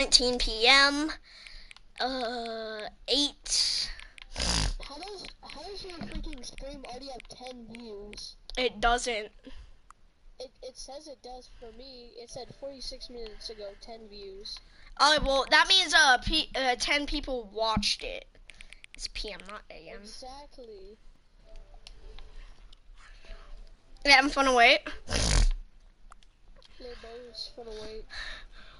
19 p.m. 8. How does your freaking stream already have 10 views? It doesn't. It says it does for me. It said 46 minutes ago, 10 views. Oh, well, that means 10 people watched it. It's PM, not AM. Exactly. You having fun to wait? Yeah, bro, it's fun to wait.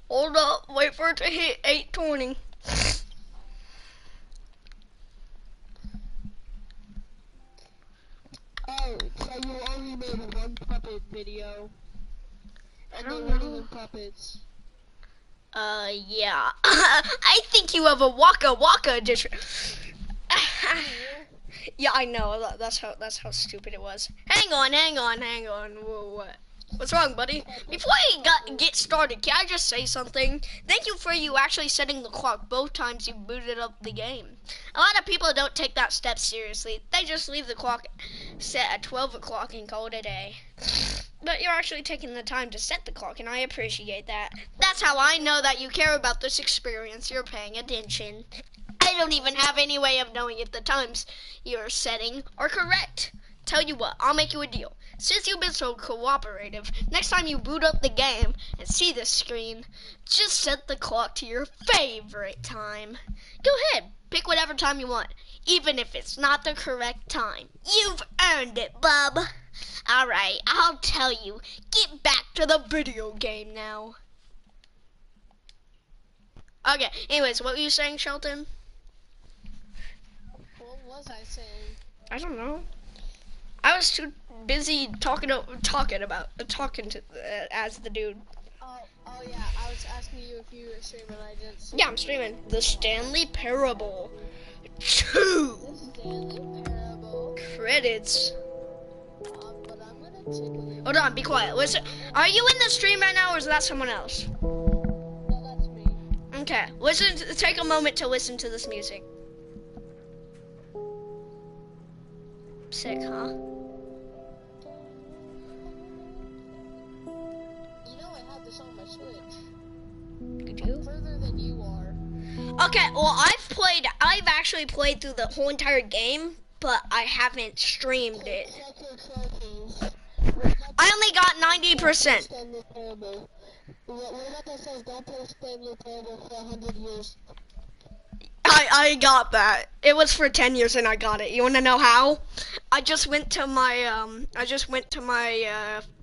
Hold up, wait for it to hit 8:20. Oh, so you only made one puppet video. And they weren't even puppets. Yeah. I think you have a Waka Waka edition. Yeah, I know. That's how stupid it was. Hang on. Whoa, what? What's wrong, buddy? Before I get started, can I just say something? Thank you for you actually setting the clock both times you booted up the game. A lot of people don't take that step seriously. They just leave the clock set at 12 o'clock and call it a day. But you're actually taking the time to set the clock, and I appreciate that. That's how I know that you care about this experience. You're paying attention. I don't even have any way of knowing if the times you're setting are correct. Tell you what, I'll make you a deal. Since you've been so cooperative, next time you boot up the game and see this screen, just set the clock to your favorite time. Go ahead, pick whatever time you want, even if it's not the correct time. You've earned it, bub. Alright, I'll tell you. Get back to the video game now. Okay, anyways, what were you saying, Shelton? What was I saying? I don't know. I was too busy talking as the dude. Oh yeah, I was asking you if you were streaming. I didn't see. Yeah, I'm streaming the Stanley Parable 2 The Stanley Parable. credits. But I'm gonna take a look. Hold on, be quiet. Listen, are you in the stream right now, or is that someone else? No, that's me. Okay, take a moment to listen to this music. Sick, huh? You know I have this on my Switch. You do? Further than you are. Okay, well, I've actually played through the whole entire game, but I haven't streamed it. I only got 90%. What about that says don't play Stanley Parable for 100 years? I got that. It was for 10 years and I got it. You want to know how? I just went to my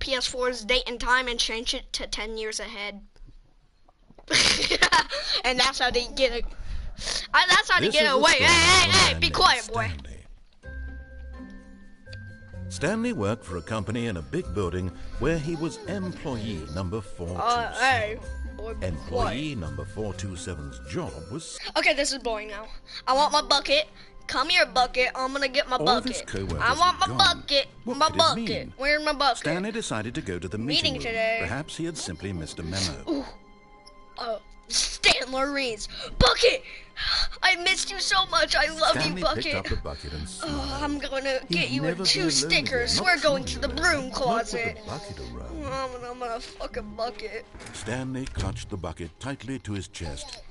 PS4's date and time and changed it to 10 years ahead. And that's how they get it. That's how they get away. Hey, be quiet, boy. Stanley worked for a company in a big building where he was employee number 427. Hey, boy, Employee number 427's job was... Okay, this is boring now. I want my bucket. Come here, bucket. I'm gonna get my All of bucket. his co-workers I want my were gone. bucket. What My could it bucket. mean? Where's my bucket? Stanley decided to go to the meeting room. today. Perhaps he had simply missed a memo. Ooh. Stanley's bucket. I missed you so much. I love Stanley you, bucket. picked up the bucket and smiled. I'm gonna get you never in be 2 alone stickers. again. We're Not going truly to the alone. broom Not closet. with the bucket around. I'm gonna fucking bucket. Stanley clutched the bucket tightly to his chest.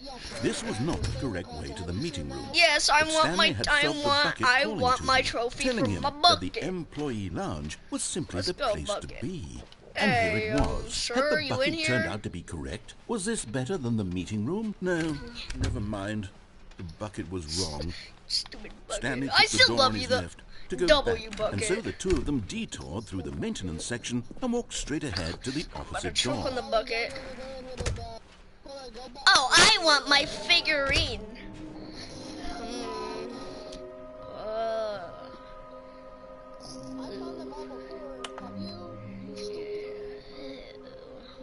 This was not the correct way to the meeting room. Yes, I But want my Stanley had felt the bucket calling to my him, trophy telling from him my that the bucket. employee lounge was simply Let's the go, place bucket. to be. And Hey, here it was. sir, Had the you in bucket here? turned out to be correct? Was this better than the meeting room? No, never mind. The bucket was wrong. Stupid bucket. Stanley I took the still door love on you, his the left to go W back, bucket. and so the two of them detoured through the maintenance section and walked straight ahead to the Better opposite choke door. on the bucket. Oh, I want my figurine.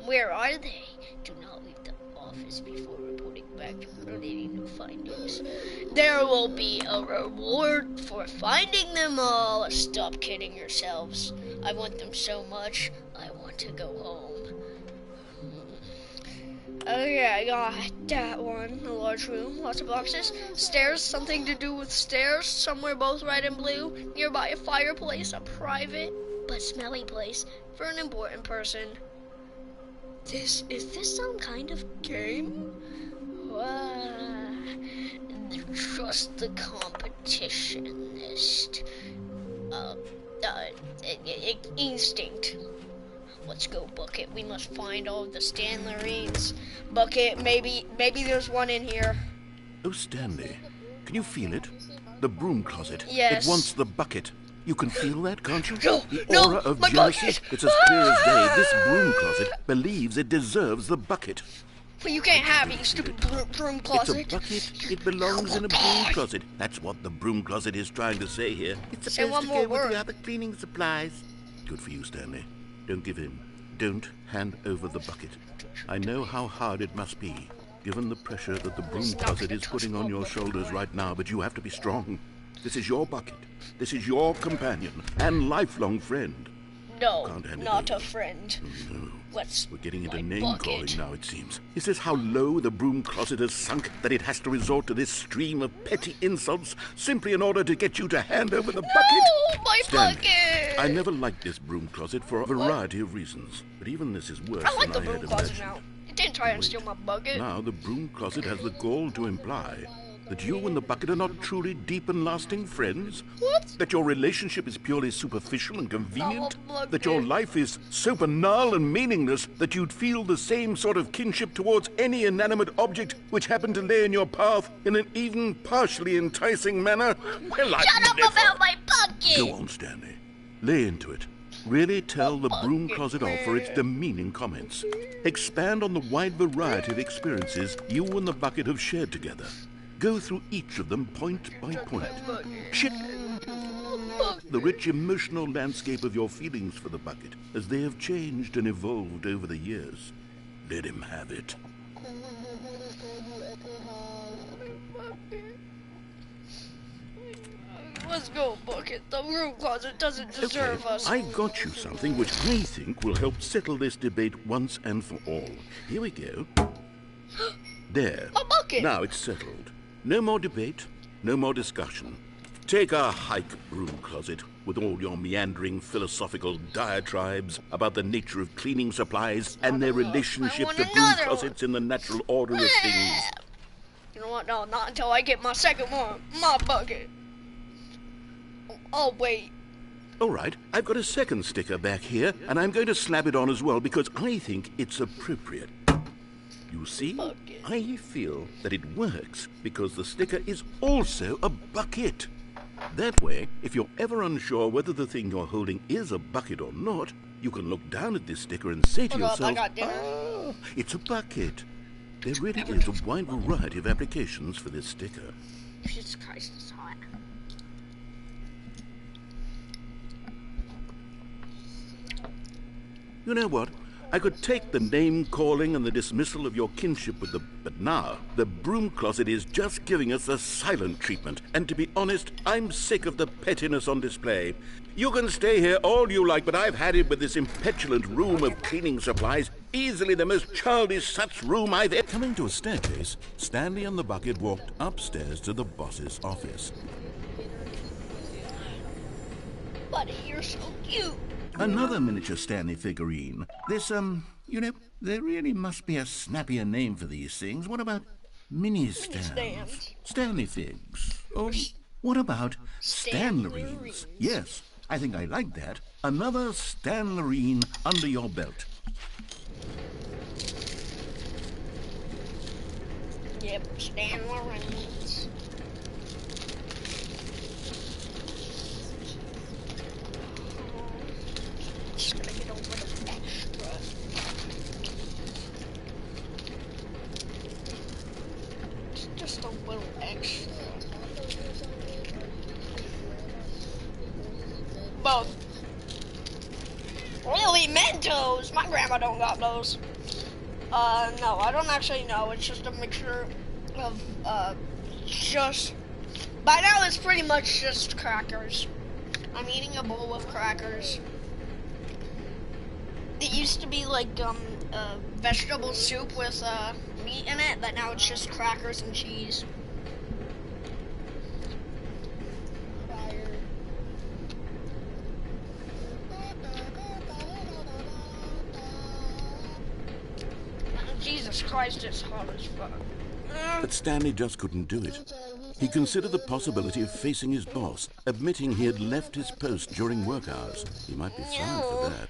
Where are they? Do not leave the office before reporting back for any new findings. There will be a reward for finding them all. Stop kidding yourselves. I want them so much. I want to go home. Okay, I got that one. A large room, lots of boxes. Stairs, something to do with stairs. Somewhere both red and blue. Nearby a fireplace, a private but smelly place for an important person. Is this some kind of game? trust the competitionist. Instinct. Let's go, Bucket. We must find all of the Stanleys. Bucket, maybe there's one in here. Oh, Stanley, can you feel it? The broom closet. Yes. It wants the bucket. You can feel that, can't you? No, the no, aura of my jealousy. bucket. It's as clear as day. This broom closet believes it deserves the bucket. Well, you can't have it, you stupid broom closet. It's a bucket. It belongs in a broom closet. That's what the broom closet is trying to say here. It's Say one supposed to more go with word. the other cleaning supplies. Good for you, Stanley. Don't give in. Don't hand over the bucket. I know how hard it must be, given the pressure that the broom closet is putting on your shoulders right now, but you have to be strong. This is your bucket. This is your companion and lifelong friend. No, Can't hand it not over. a friend. No. Let's. We're getting into my name-calling bucket. now, it seems. Is this how low the broom closet has sunk, that it has to resort to this stream of petty insults simply in order to get you to hand over the bucket? No, my Stanley, bucket! I never liked this broom closet for a variety of reasons, but even this is worse I like the than I broom had closet imagined. now. It didn't try and steal my bucket. Now the broom closet has the gall to imply that you and the bucket are not truly deep and lasting friends? What? That your relationship is purely superficial and convenient? bucket. That your life is so banal and meaningless that you'd feel the same sort of kinship towards any inanimate object which happened to lay in your path in an even partially enticing manner? Well, Shut up about my bucket! Go on, Stanley. Lay into it. Really tell the broom closet off for its demeaning comments. Expand on the wide variety of experiences you and the bucket have shared together. Go through each of them point by point. The rich emotional landscape of your feelings for the bucket as they have changed and evolved over the years. Let him have it. Let's go, Bucket. The broom closet doesn't deserve us. I got you something which I think will help settle this debate once and for all. Here we go. There. A bucket! Now it's settled. No more debate, no more discussion. Take a hike, broom closet, with all your meandering philosophical diatribes about the nature of cleaning supplies and their relationship want to broom another closets in the natural order of things. You know what? No, not until I get my second one. My bucket. Oh, wait. All right, I've got a second sticker back here, and I'm going to slap it on as well because I think it's appropriate. You see, Bucket. I feel that it works because the sticker is also a bucket. That way, if you're ever unsure whether the thing you're holding is a bucket or not, you can look down at this sticker and say to Hold up, I yourself, got dinner. "Ah, it's a bucket." There really is a wide variety of applications for this sticker. Jesus Christ, it's hot. You know what? I could take the name-calling and the dismissal of your kinship with but now, the broom closet is just giving us the silent treatment. And to be honest, I'm sick of the pettiness on display. You can stay here all you like, but I've had it with this impetulant room of cleaning supplies. Easily the most childish such room I've ever... Coming to a staircase, Stanley and the bucket walked upstairs to the boss's office. Buddy, you're so cute. Another miniature Stanley figurine. This, you know, there really must be a snappier name for these things. What about mini-stands? Mini-stands. Stanley figs. Or what about Stanlerines? Yes, I think I like that. Another Stanlerine under your belt. Yep, Stanleys. Just gonna get a little extra. Just a little extra. Both. Really, Mentos? My grandma don't got those. No, I don't actually know. It's just a mixture of, just... By now, it's pretty much just crackers. I'm eating a bowl of crackers. It used to be like, vegetable soup with, meat in it, but now it's just crackers and cheese. Jesus Christ, it's hot as fuck. But Stanley just couldn't do it. He considered the possibility of facing his boss, admitting he had left his post during work hours. He might be fined for that.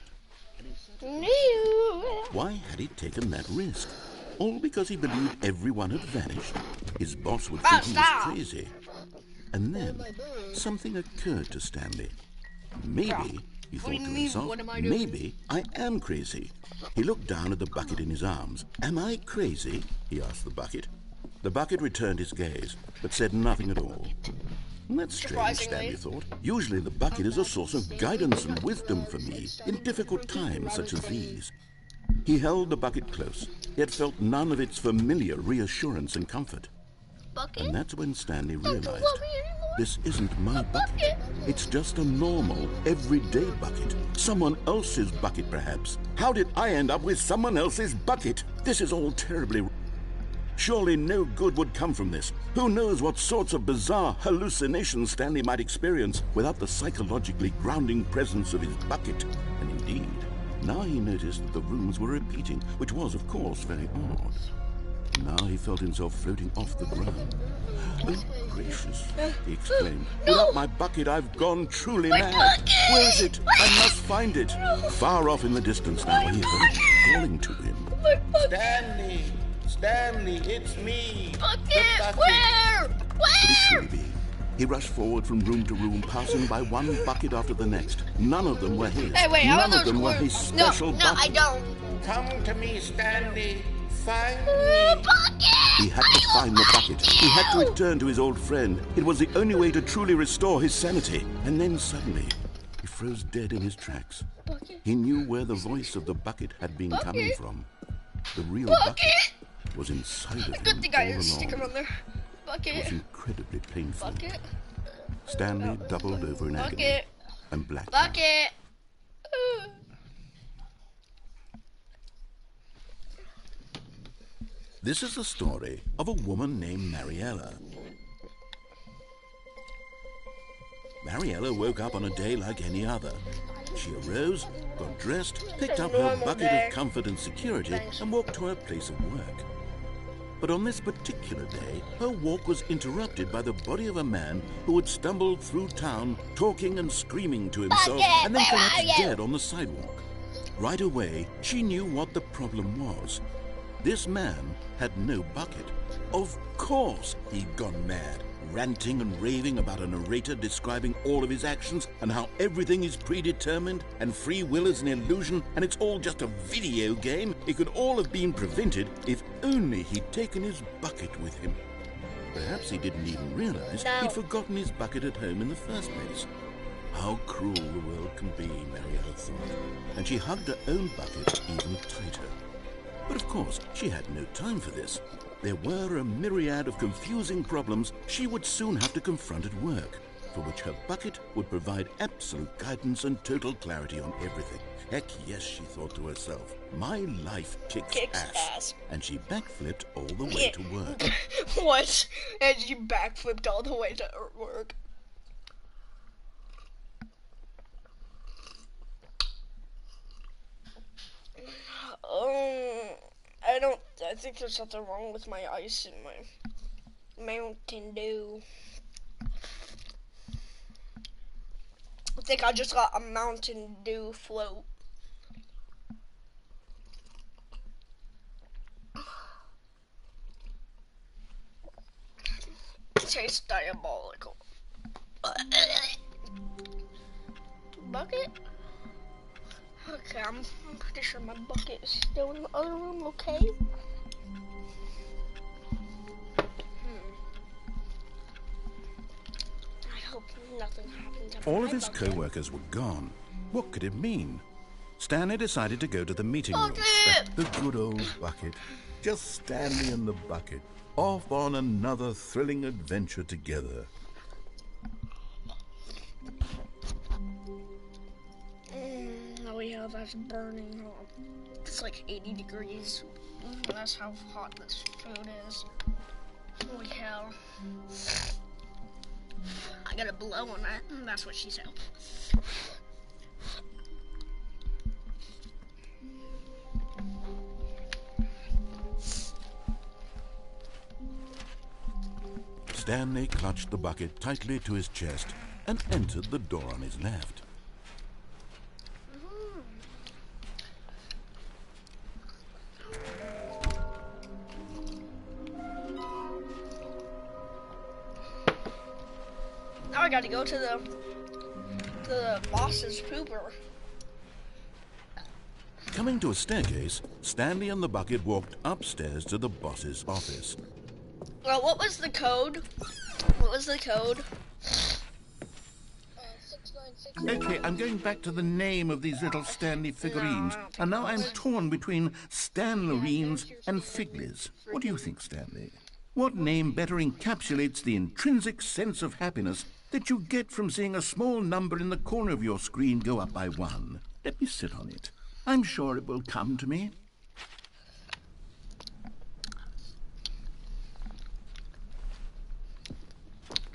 Why had he taken that risk? All because he believed everyone had vanished. His boss would think he was crazy. And then something occurred to Stanley. Maybe, he thought to himself, maybe I am crazy. He looked down at the bucket in his arms. Am I crazy? He asked the bucket. The bucket returned his gaze, but said nothing at all. That's strange, Stanley thought. Usually the bucket is a source of guidance and wisdom for me in difficult times such as these. He held the bucket close, yet felt none of its familiar reassurance and comfort. And that's when Stanley realized, this isn't my bucket. It's just a normal, everyday bucket. Someone else's bucket, perhaps. How did I end up with someone else's bucket? This is all terribly... Surely no good would come from this. Who knows what sorts of bizarre hallucinations Stanley might experience without the psychologically grounding presence of his bucket. And indeed, now he noticed that the rooms were repeating, which was, of course, very odd. Now he felt himself floating off the ground. Oh, gracious, he exclaimed. Without my bucket, I've gone truly mad. Where is it? I must find it. Far off in the distance now, he heard it calling to him. Stanley! Stanley, it's me! Bucket! Where? Could it truly be? He rushed forward from room to room, passing by one bucket after the next. None of them were his. Hey, wait, None of them were his special bucket. No, I don't. Come to me, Stanley. Find me. Bucket! He had to find the bucket. He had to return to his old friend. It was the only way to truly restore his sanity. And then suddenly, he froze dead in his tracks. He knew where the voice of the bucket had been coming from. The real bucket was inside of him Good thing I all didn't stick him along. on there. It was Bucket. incredibly painful. Bucket. Stanley doubled over in agony Bucket. and blacked out. Bucket. This is the story of a woman named Mariella. Mariella woke up on a day like any other. She arose, got dressed, picked up her bucket of comfort and security, and walked to her place of work. But on this particular day, her walk was interrupted by the body of a man who had stumbled through town, talking and screaming to himself, and then collapsed dead on the sidewalk. Right away, she knew what the problem was. This man had no bucket. Of course he'd gone mad, ranting and raving about a narrator describing all of his actions and how everything is predetermined and free will is an illusion and it's all just a video game. It could all have been prevented if only he'd taken his bucket with him. Perhaps he didn't even realize he'd forgotten his bucket at home in the first place. How cruel the world can be, Mariella thought, and she hugged her own bucket even tighter. But of course, she had no time for this. There were a myriad of confusing problems she would soon have to confront at work, for which her bucket would provide absolute guidance and total clarity on everything. Heck yes, she thought to herself, my life kicks ass. And she backflipped all the way to work. What? And you backflipped all the way to work. I think there's something wrong with my ice and my Mountain Dew. I think I just got a Mountain Dew float. It tastes diabolical. Bucket? Okay, I'm pretty sure my bucket is still in the other room, okay? I hope nothing happens to All my of his bucket. co-workers were gone. What could it mean? Stanley decided to go to the meeting room. Bucket! The good old bucket. Just Stanley and the bucket. Off on another thrilling adventure together. Oh yeah, that's burning hot. It's like 80 degrees. That's how hot this food is. Holy hell. I gotta blow on that. That's what she said. Stanley clutched the bucket tightly to his chest and entered the door on his left. Now I gotta go to the boss's pooper. Coming to a staircase, Stanley and the bucket walked upstairs to the boss's office. Well, what was the code? What was the code? 696. Okay, I'm going back to the name of these little Stanley figurines. And now I'm torn between Stanlerines and Figlies. What do you think, Stanley? What name better encapsulates the intrinsic sense of happiness that you get from seeing a small number in the corner of your screen go up by 1? Let me sit on it. I'm sure it will come to me.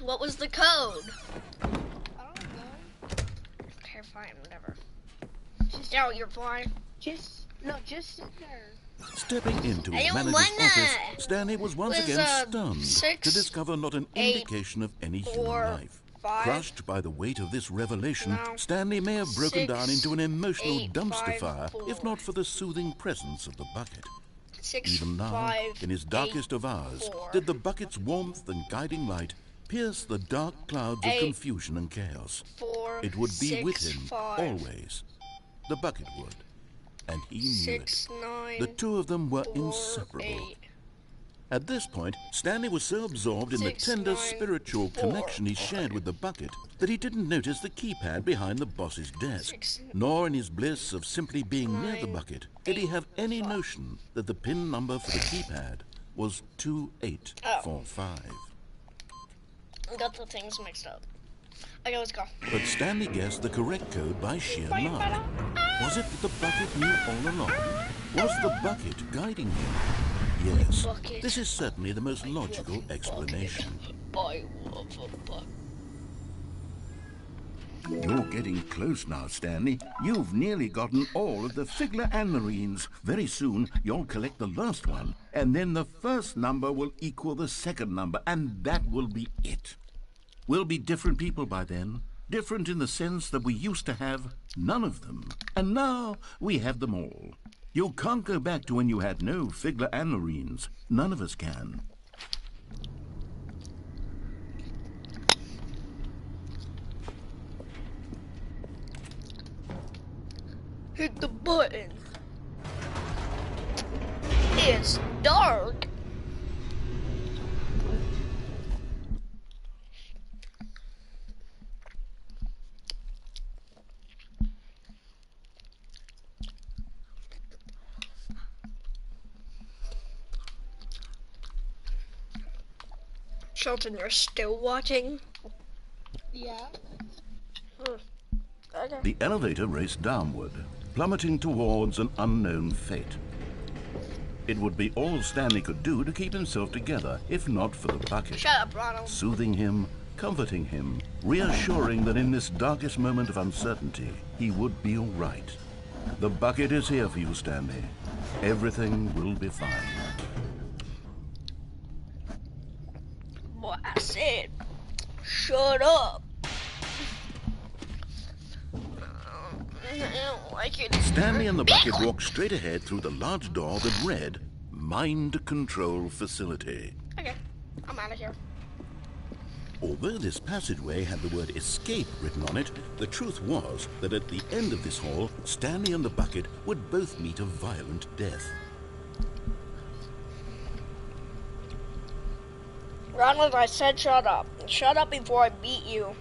What was the code? I don't know. Okay, fine, whatever. Now you're fine. Just sit there. Stepping into I his don't manager's wanna. office, Stanley was once Was, again stunned 6, to discover not an 8, indication of any 4, human life. 5. Crushed by the weight of this revelation, No. Stanley may have broken 6, down into an emotional 8, dumpster 5, fire 4. if not for the soothing presence of the bucket. 6, Even now, 5, in his darkest 8, of hours, 4. did the bucket's warmth and guiding light pierce the dark clouds of 8, confusion and chaos. 4, It would be 6, with him 5, always. The bucket would. And he knew 6, it. 9, The two of them were 4, inseparable. 8. At this point, Stanley was so absorbed in the 6, tender 9, spiritual 4, connection he shared with the bucket that he didn't notice the keypad behind the boss's desk. 6, Nor in his bliss of simply being near the 9, bucket did he have any 5. notion that the pin number for the keypad was 2845. I got the things mixed up. Okay, let's go. But Stanley guessed the correct code by sheer luck. Was it that the bucket knew all along? Was the bucket guiding him? Yes, Bucket. this is certainly the most logical explanation. I love a bucket. You're getting close now, Stanley. You've nearly gotten all of the Figler and Marines. Very soon, you'll collect the last one, and then the first number will equal the second number, and that will be it. We'll be different people by then. Different in the sense that we used to have none of them, and now we have them all. You can't go back to when you had no Figler and Marines. None of us can. Hit the button. It's dark. Shelton, you're still watching? Yeah. Okay. The elevator raced downward, plummeting towards an unknown fate. It would be all Stanley could do to keep himself together, if not for the bucket. Shut up, Ronald. Soothing him, comforting him, reassuring that in this darkest moment of uncertainty, he would be all right. The bucket is here for you, Stanley. Everything will be fine. What I said. Shut up. I don't like it. Stanley and the bucket walked straight ahead through the large door that read, Mind Control Facility. Okay, I'm out of here. Although this passageway had the word escape written on it, the truth was that at the end of this hall, Stanley and the bucket would both meet a violent death. Ronald, I said shut up. Shut up before I beat you.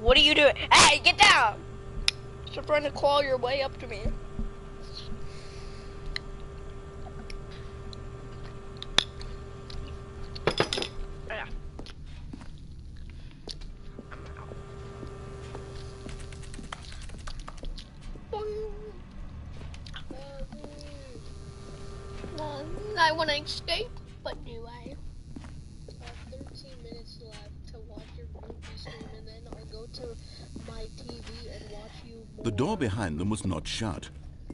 What are you doing? Hey, get down! Stop trying to claw your way up to me. Yeah. I want to escape, but do I? 13 minutes left to watch your movie stream, and then I'll go to my TV and watch you more. The door behind them was not shut.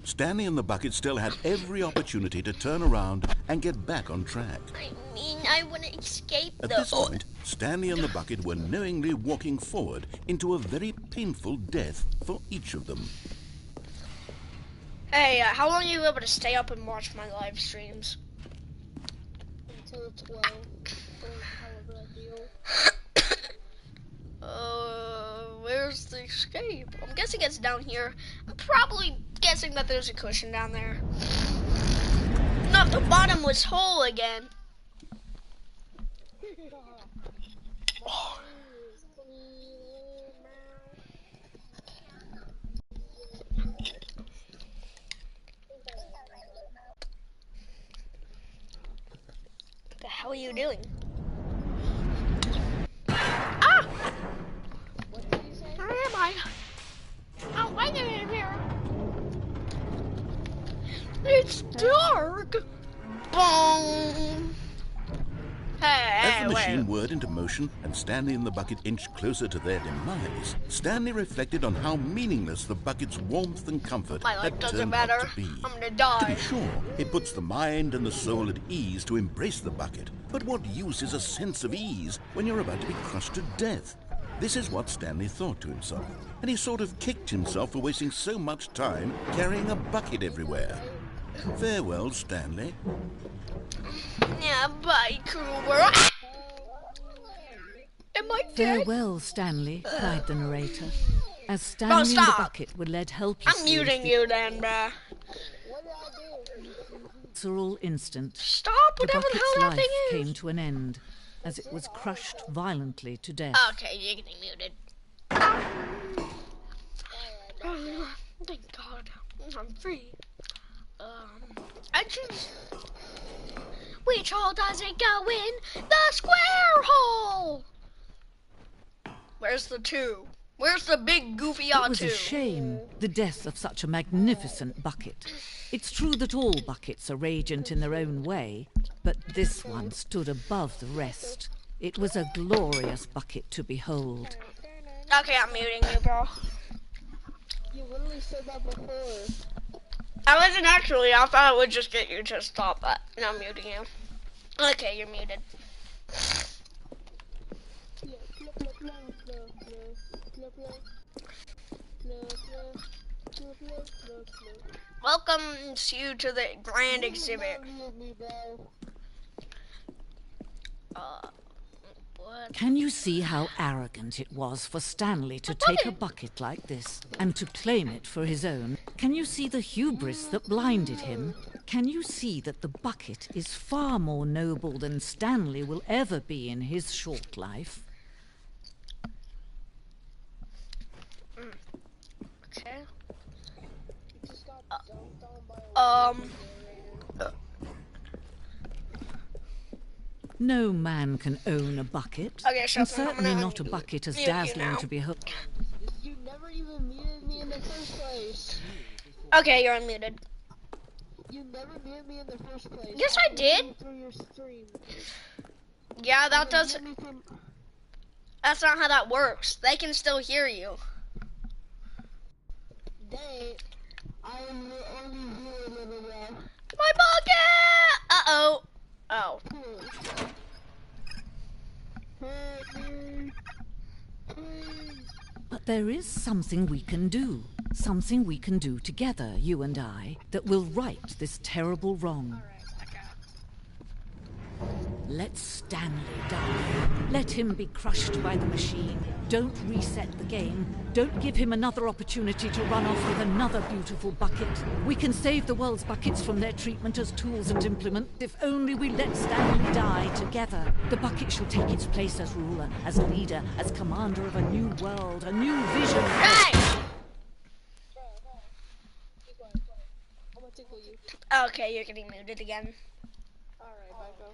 Stanley and the bucket still had every opportunity to turn around and get back on track. I mean, I want to escape At though. this point, Stanley and the bucket were knowingly walking forward into a very painful death for each of them. Hey, how long are you able to stay up and watch my live streams? Until 12. Or however I deal. Where's the escape? I'm guessing it's down here. I'm probably guessing that there's a cushion down there. Not the bottomless hole again. Oh. What the hell are you doing? Ah! Where am I? Oh, why am I in here? It's dark. Boom. As Hey, the machine wait. whirred into motion and Stanley and the bucket inched closer to their demise, Stanley reflected on how meaningless the bucket's warmth and comfort My life had doesn't turned matter. out to be. I'm gonna To be die. sure, it puts the mind and the soul at ease to embrace the bucket. But what use is a sense of ease when you're about to be crushed to death? This is what Stanley thought to himself, and he sort of kicked himself for wasting so much time carrying a bucket everywhere. Farewell, Stanley. Yeah, bye, cruel world. Am I dead? Farewell, Stanley, cried the narrator, as Stanley and the stop. bucket were led I'm helplessly muting into you then, bruh. What did I do? the visceral instant. Stop, The whatever the bucket's hell that life thing is. came to an end as it was crushed violently to death. Okay, you're getting muted. Thank God, I'm free. I choose. Which hole does it go in? The square hole! Where's the two? Where's the big goofy It was R2? a shame, the death of such a magnificent bucket. It's true that all buckets are radiant in their own way, but this one stood above the rest. It was a glorious bucket to behold. Okay, I'm muting you, bro. You literally said that before. I wasn't actually. I thought I would just get you to stop that. And I'm muting you. Okay, you're muted. Welcome you to the grand exhibit. What? Can you see how arrogant it was for Stanley to take a bucket like this and to claim it for his own? Can you see the hubris that blinded him? Can you see that the bucket is far more noble than Stanley will ever be in his short life? Okay. No man can own a bucket, Okay, and Shelton, I'm certainly gonna not a bucket as mute you dazzling now. to behold. You never even muted me in the first place. Okay, you're unmuted. You never muted me in the first place. Yes, I did. Through your stream. Yeah, that You doesn't. muted me from- That's not how that works. They can still hear you. I am the only viewer in the world. My bucket! Uh-oh. Oh. But there is something we can do. Something we can do together, you and I, that will right this terrible wrong. Let Stanley die. Let him be crushed by the machine. Don't reset the game. Don't give him another opportunity to run off with another beautiful bucket. We can save the world's buckets from their treatment as tools and implements if only we let Stanley die together. The bucket shall take its place as ruler, as leader, as commander of a new world, a new vision. Hey! I'm gonna tickle you. Okay, you're getting muted again. Alright, Bucko.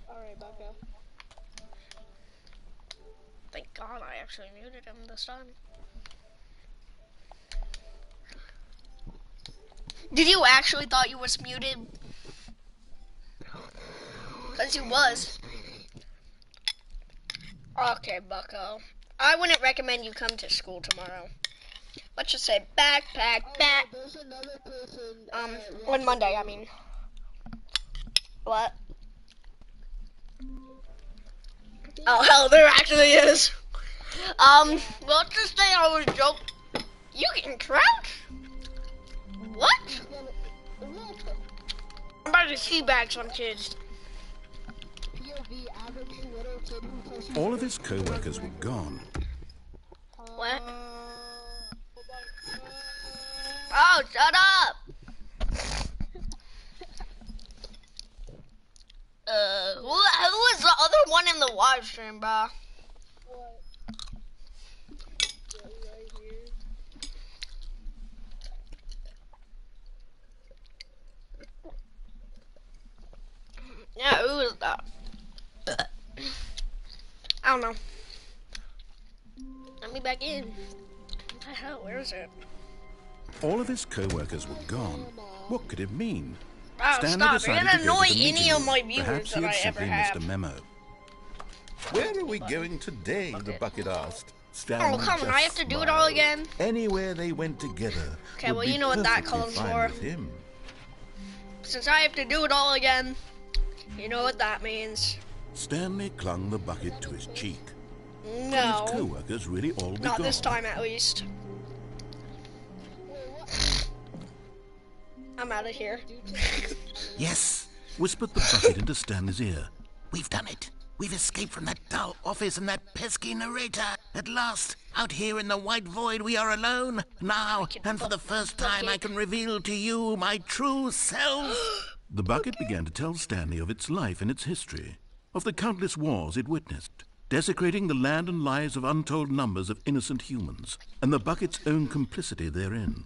Alright, Bucko. Thank God I actually muted him this time. Did you actually thought you was muted? Because you was. Okay, Bucko. I wouldn't recommend you come to school tomorrow. let's just say backpack, back. There's another person. On Monday, I mean. What? Oh, hell, there actually is. Let's just say I was joking. You can crouch? What? I'm about to teabag some kids. POV, average little kid who pushes. All of his co-workers were gone. What? Oh, shut up! Who was the other one in the live stream, bro? What? Yeah, right here. Yeah, who was that? I don't know. Let me back in. What the hell? Where is it? All of his co-workers were gone. What could it mean? Oh, Stanley stop. You're decided gonna to go annoy to the any meeting of room. my viewers Perhaps he that had I ever simply have. missed a memo. Where are we going today? The bucket asked. Stanley Oh, come on. I have just to do it smiled. all again? Anywhere they went together. Okay, would well, be you know what that perfectly calls fine for. with him. Since I have to do it all again, you know what that means. Stanley clung the bucket to his cheek. His No. co-workers really all be Not gone. this time, at least. I'm out of here. Yes, whispered the bucket into Stanley's ear. We've done it. We've escaped from that dull office and that pesky narrator. At last, out here in the white void, we are alone. Now, and for the first time, I can reveal to you my true self. The bucket began to tell Stanley of its life and its history, of the countless wars it witnessed, desecrating the land and lives of untold numbers of innocent humans, and the bucket's own complicity therein,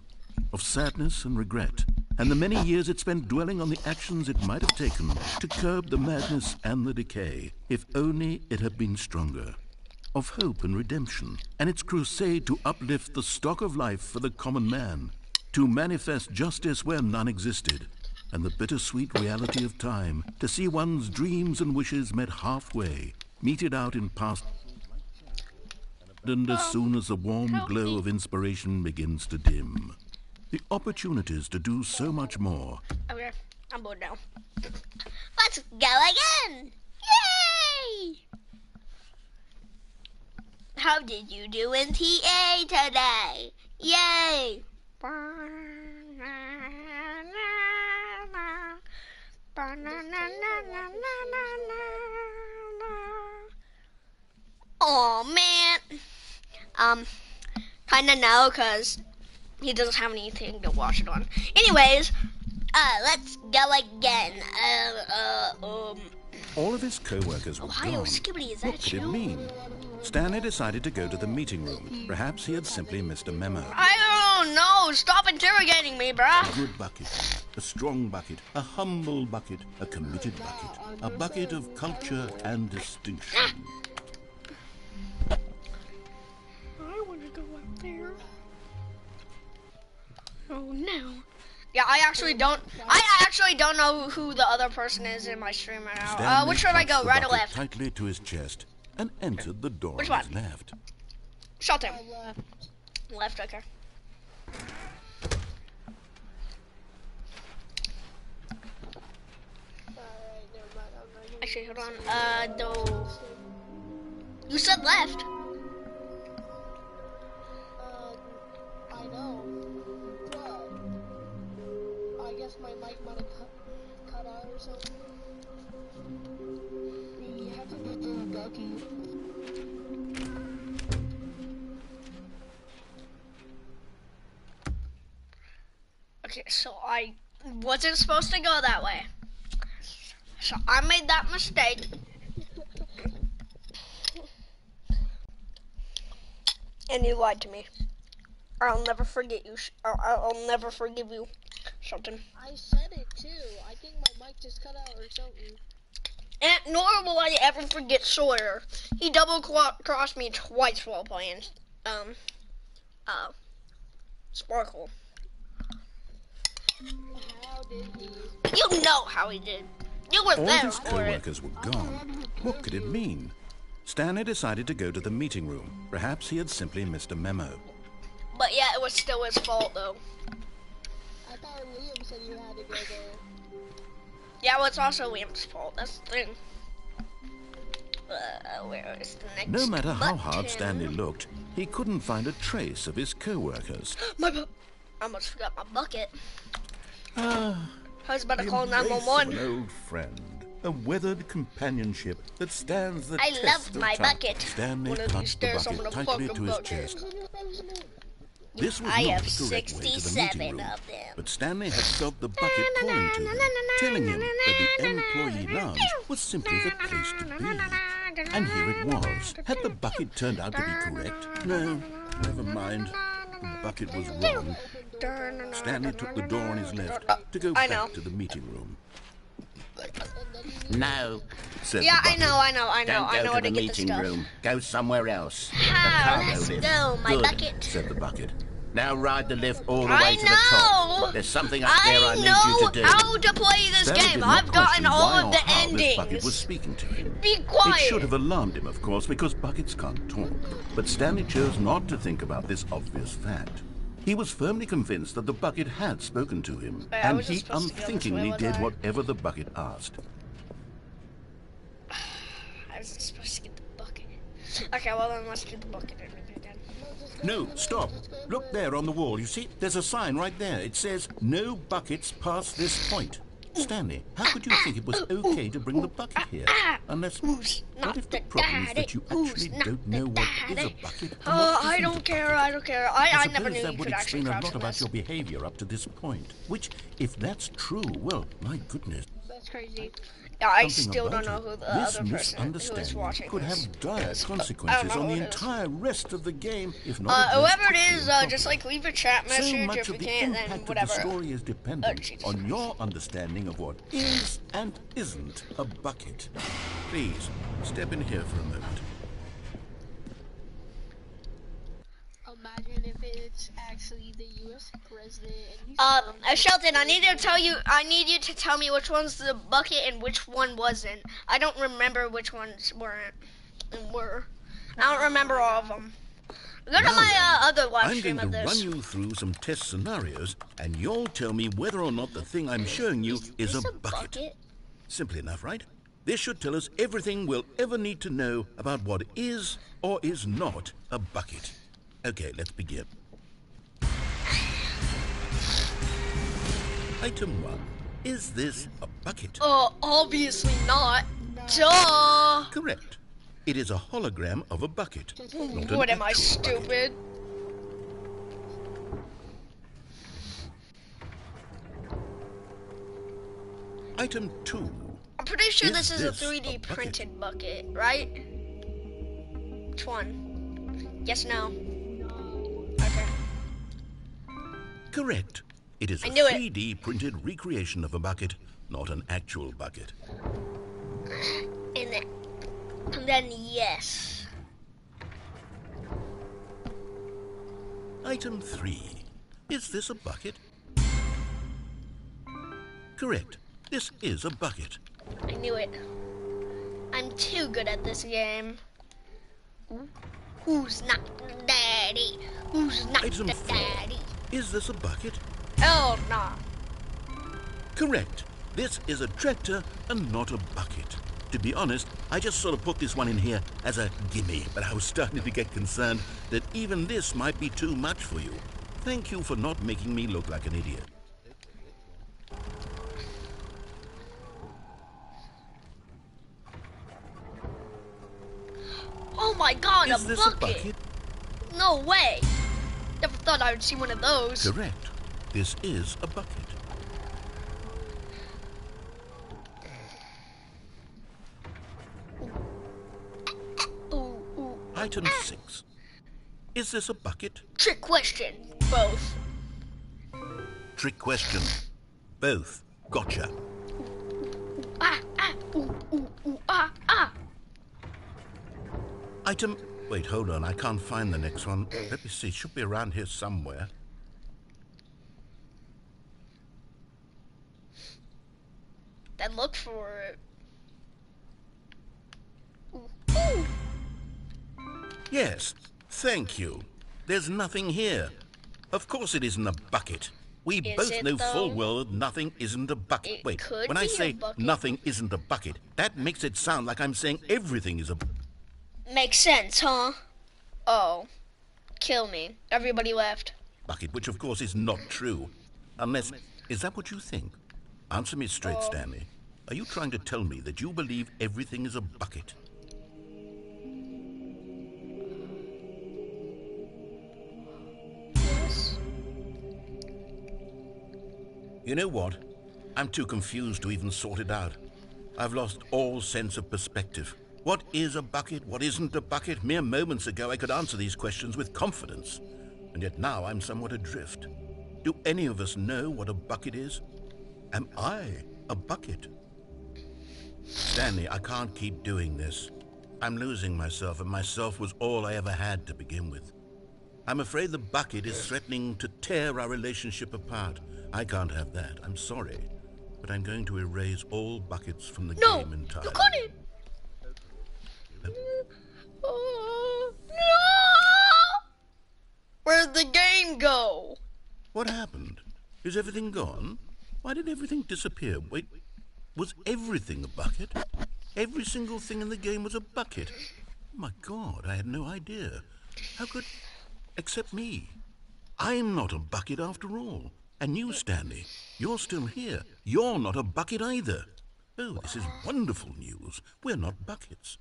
of sadness and regret, and the many years it spent dwelling on the actions it might have taken to curb the madness and the decay, if only it had been stronger, of hope and redemption, and its crusade to uplift the stock of life for the common man, to manifest justice where none existed, and the bittersweet reality of time, to see one's dreams and wishes met halfway, meted out in past, and as soon as the warm glow of inspiration begins to dim, the opportunities to do so much more. Okay, I'm bored now. Let's go again! Yay! How did you do in TA today? Yay! Oh man. Kinda no, cause he doesn't have anything to wash it on. Anyways, let's go again. All of his co-workers were Ohio gone. Skibbity, is What that could it you? mean? Stanley decided to go to the meeting room. Perhaps he had simply missed a memo. I don't know. Stop interrogating me, bruh. A good bucket, a strong bucket, a humble bucket, a committed bucket, a bucket of culture and distinction. I want to go up there. Oh no. Yeah, I actually don't know who the other person is in my stream right now. Stanley Which should I clutched go, the right or bucket left? tightly to his chest and entered the door Which on his one? left. Shut him. Left. Left, okay. Alright, never mind. I'm not gonna Actually, hold on. No. You said left. I know. What? I guess my mic might have cut out or something. You have to get the ducky. Okay, so I wasn't supposed to go that way. So I made that mistake. And you lied to me. I'll never forget you. I'll never forgive you, Shelton. I said it too. I think my mic just cut out or something. And nor will I ever forget Sawyer. He double crossed me twice while playing Sparkle. How did he? You know how he did. You were All there his for it. co-workers were gone. What could it mean? Stanley decided to go to the meeting room. Perhaps he had simply missed a memo. But yeah, it was still his fault though. I thought Liam said you had to go there. Yeah, well, it's also Liam's fault. That's the thing. Where is the next No matter how button? hard Stanley looked, he couldn't find a trace of his co-workers. I almost forgot my bucket. I Ah, was about to call the embrace of 911. an old friend, a weathered companionship that stands the I test love of my time. bucket. Stanley One of clasped these the days I'm bucket gonna tightly fuck to a his bucket. chest. This was I not have the correct way to the meeting 67 room, of them. but Stanley had felt the bucket calling to him, telling him that the employee lounge was simply the place to be. And here it was. Had the bucket turned out to be correct? No, never mind. The bucket was wrong. Stanley took the door on his left to go I know. back to the meeting room. No. Said Yeah, the I bucket. know Don't I know go where to to the get the meeting stuff. room. Go somewhere else. Ah, The let's cargo lift. go, my Good. bucket. Said the bucket. Now ride the lift all the I way to the top. know. There's something up there I need you know to do. how to play this Stanley game. did not I've gotten question all why of or the how this bucket was endings. speaking to him. Be It quiet. should have alarmed him, of course, because buckets can't talk. But Stanley chose not to think about this obvious fact. He was firmly convinced that the bucket had spoken to him, Wait, I and wasn't he supposed to go this way, unthinkingly was did I? whatever the bucket asked. I was supposed to get the bucket. Okay, well then let's get the bucket and everything then. No, stop. Look there on the wall. You see, there's a sign right there. It says, "No buckets past this point." Stanley, how could you think it was okay to bring the bucket here? Unless, Who's what not if the the problem is daddy? that you Who's actually not don't the know what is a daddy? bucket and Oh, what I isn't a don't care. bucket? I don't care. I I never suppose knew that you would could actually explain a crouch lot in about this. your behavior up to this point. Which, if that's true, well, my goodness. That's crazy. Yeah, I Something still about don't know it. who the This other person who is misunderstanding watching could this have dire is. consequences on who the it is. entire rest of the game, if not addressed Whoever it quickly is, and just properly. like leave a chat So message. much If of you the can't, then impact of whatever. the story is dependent Jesus on Christ. your understanding of what is and isn't a bucket. Please, step in here for a moment. Imagine if it's actually the U.S. president and he's Shelton, I need you to tell me which one's the bucket and which one wasn't. I don't remember which ones weren't and were. I don't remember all of them. Go to Now my then, other live I'm stream going of to this. run you through some test scenarios, and you'll tell me whether or not the thing I'm showing you is This a bucket. Simple enough, right? This should tell us everything we'll ever need to know about what is or is not a bucket. Okay, let's begin. Item 1. Is this a bucket? Obviously not. Duh. Correct. It is a hologram of a bucket. Not an What am I, actual bucket. stupid? Item 2. I'm pretty sure Is this is a this a 3D bucket? printed bucket, right? Which one? Yes, no. Okay. Correct. It is a I knew it. 3D printed recreation of a bucket, not an actual bucket. And then yes. Item 3. Is this a bucket? Correct. This is a bucket. I knew it. I'm too good at this game. Who's not the daddy? Who's not Item the 4. daddy? Is this a bucket? Hell nah. Correct. This is a tractor and not a bucket. To be honest, I just sort of put this one in here as a gimme, but I was starting to get concerned that even this might be too much for you. Thank you for not making me look like an idiot. Oh my god, Is a this bucket. a bucket? No way. Never thought I would see one of those. Correct. This is a bucket. Ooh, ooh. Item 6. Is this a bucket? Trick question. Both. Trick question. Both. Gotcha. Ooh, ooh, ooh, ah. Item... Wait, hold on. I can't find the next one. Let me see. It should be around here somewhere. Then look for it. Ooh, ooh. Yes. Thank you. There's nothing here. Of course it isn't a bucket. We Is both it, know though? full well that nothing isn't a bucket. It Wait, could when I be a say bucket. nothing isn't a bucket, that makes it sound like I'm saying everything is a Makes sense, huh? Oh. Kill me. Everybody left. bucket, which of course is not true. Unless, is that what you think? Answer me straight, Stanley. Are you trying to tell me that you believe everything is a bucket? Yes. You know what? I'm too confused to even sort it out. I've lost all sense of perspective. What is a bucket? What isn't a bucket? Mere moments ago I could answer these questions with confidence. And yet now I'm somewhat adrift. Do any of us know what a bucket is? Am I a bucket? Stanley, I can't keep doing this. I'm losing myself, and myself was all I ever had to begin with. I'm afraid the bucket is threatening to tear our relationship apart. I can't have that. I'm sorry. But I'm going to erase all buckets from the game entirely. You couldn't. No! Where'd the game go? What happened? Is everything gone? Why did everything disappear? Wait, was everything a bucket? Every single thing in the game was a bucket. Oh my God, I had no idea. How could... except me. I'm not a bucket after all. And you, Stanley, you're still here. You're not a bucket either. Oh, this is wonderful news. We're not buckets.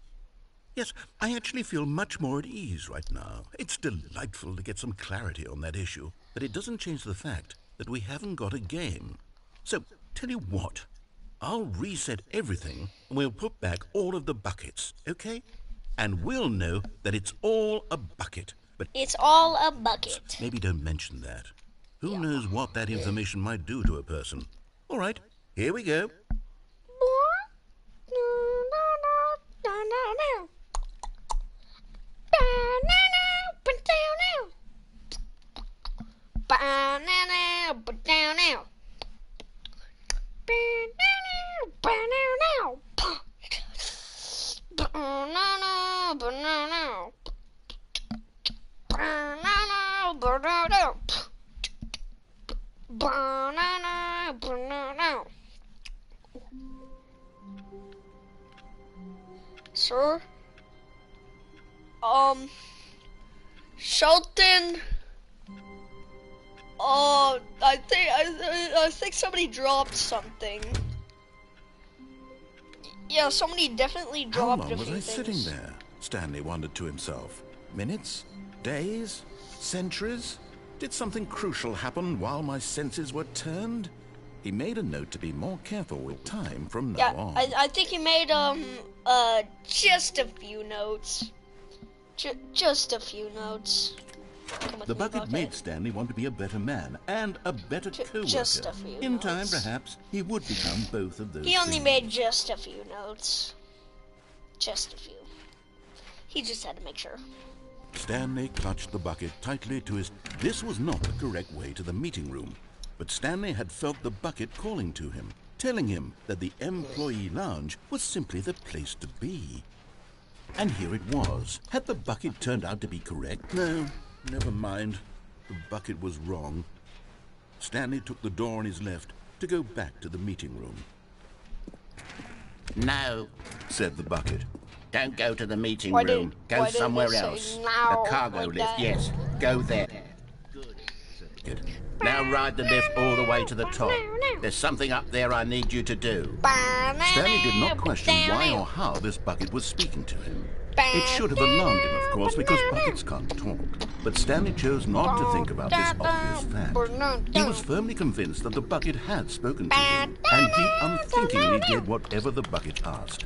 Yes, I actually feel much more at ease right now. It's delightful to get some clarity on that issue, but it doesn't change the fact that we haven't got a game. So, tell you what, I'll reset everything and we'll put back all of the buckets, okay? And we'll know that it's all a bucket. But It's all a bucket. maybe don't mention that. Who knows what that information might do to a person? All right, here we go. Sir? Shelton? I think somebody dropped something. Yeah, somebody definitely How dropped long a was few I things. sitting there? Stanley wondered to himself. Minutes? Days? Centuries? Did something crucial happen while my senses were turned? He made a note to be more careful with time from now on. I think he made just a few notes. Just a few notes. Come with The me, bucket made Stanley want to be a better man and a better co-worker. just a few In time, notes. perhaps, he would become both of those He only things. made just a few notes. Just a few. He just had to make sure. Stanley clutched the bucket tightly to his... This was not the correct way to the meeting room, but Stanley had felt the bucket calling to him, telling him that the employee lounge was simply the place to be. And here it was. Had the bucket turned out to be correct? No, never mind. The bucket was wrong. Stanley took the door on his left to go back to the meeting room. No, Said the bucket. don't go to the meeting Why room. did- Go why did it somewhere say else. now The cargo like lift, that? yes. Go there. Good. Now ride the lift all the way to the top. There's something up there I need you to do. Stanley did not question why or how this bucket was speaking to him. It should have alarmed him, of course, because buckets can't talk. But Stanley chose not to think about this obvious fact. He was firmly convinced that the bucket had spoken to him, and he unthinkingly did whatever the bucket asked.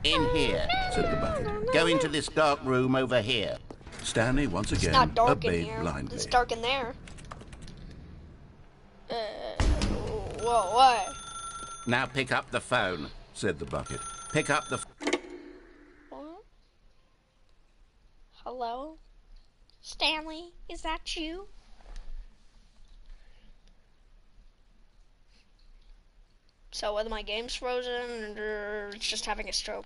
In here. Said the bucket. Go into this dark room over here. Stanley once It's again not dark in obeyed here. blindly. It's dark in there. Whoa, what? Now pick up the phone. Said the bucket. Pick up the... What? Hello? Stanley, is that you? So whether my game's frozen or it's just having a stroke.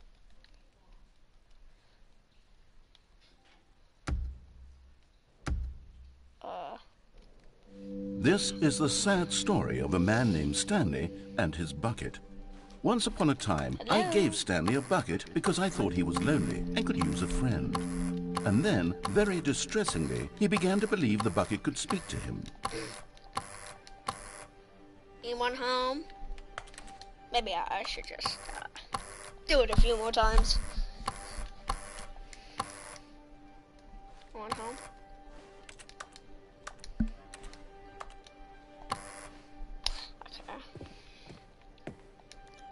This is the sad story of a man named Stanley and his bucket. Once upon a time, I gave Stanley a bucket because I thought he was lonely and could use a friend. And then, very distressingly, he began to believe the bucket could speak to him. Anyone home? Maybe I should just do it a few more times. Anyone home? Okay.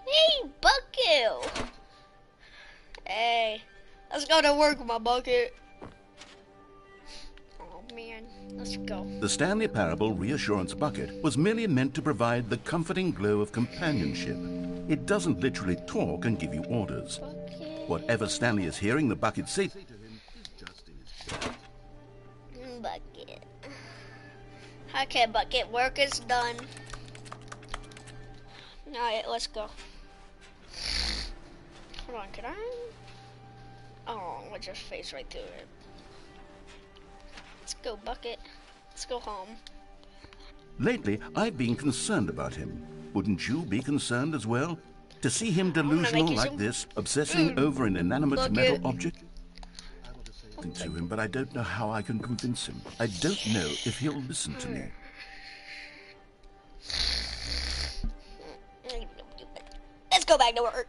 Hey, Bucko! Hey, let's go to work with my bucket. Oh man, let's go. The Stanley Parable Reassurance Bucket was merely meant to provide the comforting glow of companionship. It doesn't literally talk and give you orders. Bucket. Whatever Stanley is hearing the bucket say to him is just in his head. Bucket. Okay, bucket, work is done. Alright, let's go. Hold on, can I? Oh, I just phased right through it. Let's go, bucket. Let's go home. Lately, I've been concerned about him. Wouldn't you be concerned as well? To see him delusional make you like some this, obsessing over an inanimate bucket. metal object? I want to say something to him, but I don't know how I can convince him. I don't know if he'll listen to me. Let's go back to work.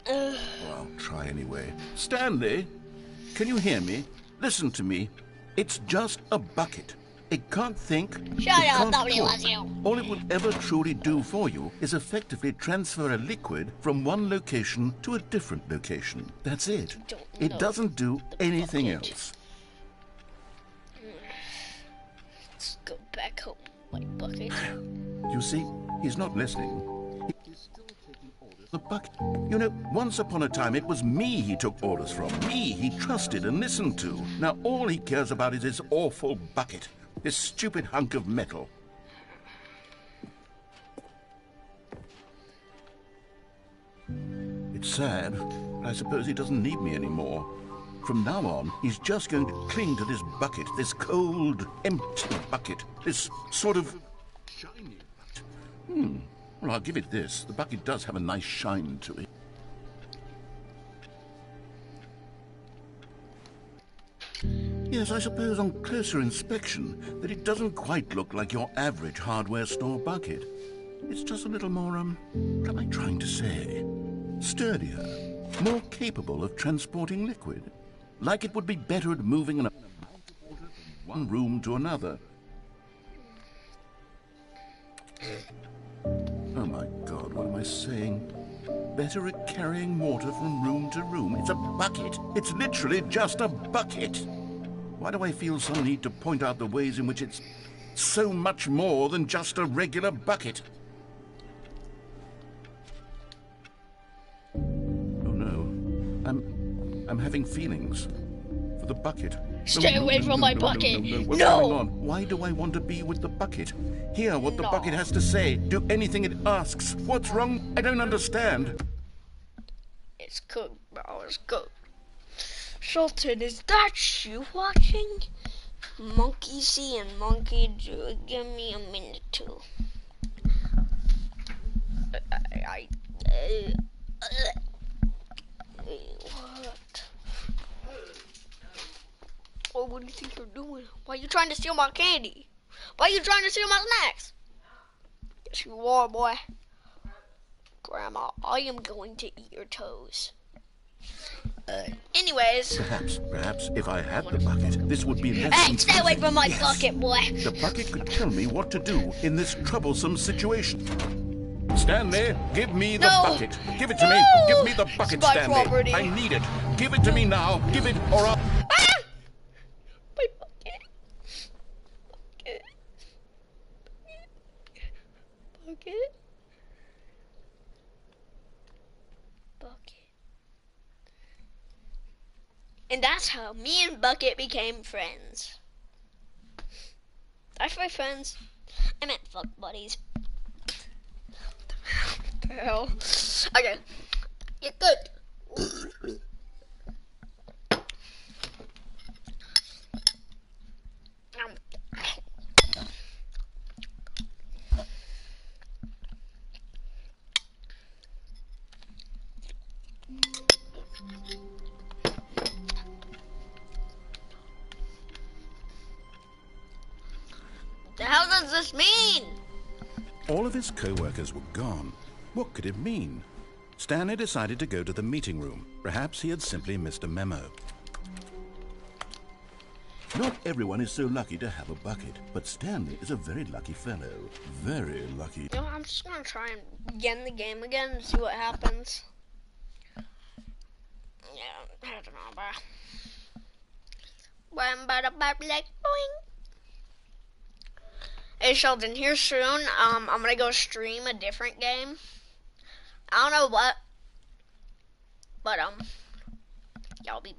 Well, I'll try anyway. Stanley, can you hear me? Listen to me. It's just a bucket. It can't think. Shut it up, can't nobody talk. wants you. All it will ever truly do for you is effectively transfer a liquid from one location to a different location. That's it. It doesn't do anything else. Let's go back home, my bucket. You see, he's not listening. He's still taking orders. The bucket. You know, once upon a time it was me he took orders from. Me he trusted and listened to. Now all he cares about is his awful bucket. This stupid hunk of metal. It's sad, but I suppose he doesn't need me anymore. From now on, he's just going to cling to this bucket, this cold, empty bucket, this sort of shiny bucket. Well, I'll give it this. The bucket does have a nice shine to it. Yes, I suppose on closer inspection that it doesn't quite look like your average hardware store bucket. It's just a little more, what am I trying to say? Sturdier, more capable of transporting liquid. Like it would be better at moving an amount of water from one room to another. Oh my God, what am I saying? Better at carrying water from room to room. It's a bucket. It's literally just a bucket. Why do I feel some need to point out the ways in which it's so much more than just a regular bucket? Oh no, I'm having feelings for the bucket. Stay away from my bucket. What's going on? Why do I want to be with the bucket? Hear what the bucket has to say. Do anything it asks. What's wrong? I don't understand. It's cooked, bro. It's cooked. Sultan, is that you watching? Monkey see and monkey do. Give me a minute too. What? Oh, what do you think you're doing? Why are you trying to steal my candy? Why are you trying to steal my snacks? Yes, you are, boy. Grandma, I am going to eat your toes. Anyways. Perhaps if I had the bucket, this would be less. Hey, stay away from my bucket, boy. The bucket could tell me what to do in this troublesome situation. Stanley, give me the bucket. Give it to me. Give me the bucket, my Stanley. property. I need it. Give it to me now. Give it or I'll... Ah! My bucket. Bucket. And that's how me and Bucket became friends. Did I say friends? I meant fuck buddies. What the hell? Okay. You're good. does this mean? All of his co-workers were gone. What could it mean? Stanley decided to go to the meeting room. Perhaps he had simply missed a memo. Not everyone is so lucky to have a bucket, but Stanley is a very lucky fellow. Very lucky. You know, I'm just gonna try and begin the game again and see what happens. Yeah, I don't know, but... Hey Sheldon, here soon. I'm gonna go stream a different game. I don't know what, but y'all be.